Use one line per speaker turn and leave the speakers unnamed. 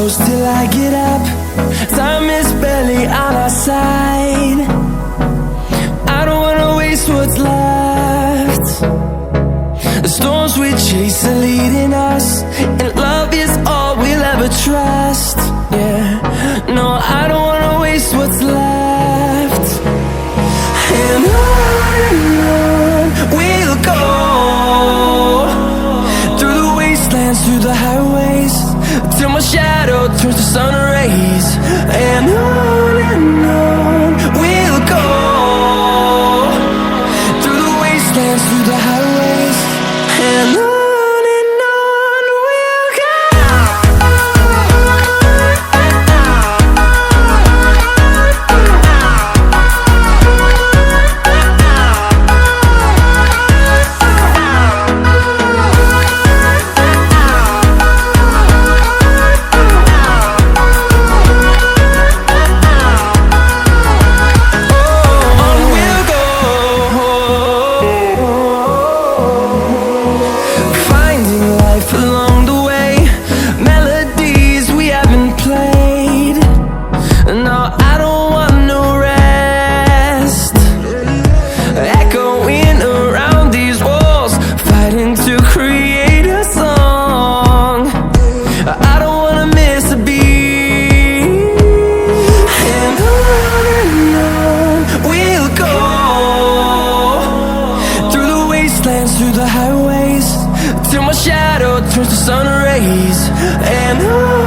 close till I get up. Time is barely on our side. I don't wanna waste what's left. The storms we chase are leading us, and love is all we'll ever trust. Yeah, no, I don't wanna waste what's left. And on we'll go, through the wastelands, through the highways, till my shadow turns to sun rays. And on we'll go, through the wastelands, through the highways, and on we'll go. Through the highways, till my shadow turns to sun rays. And on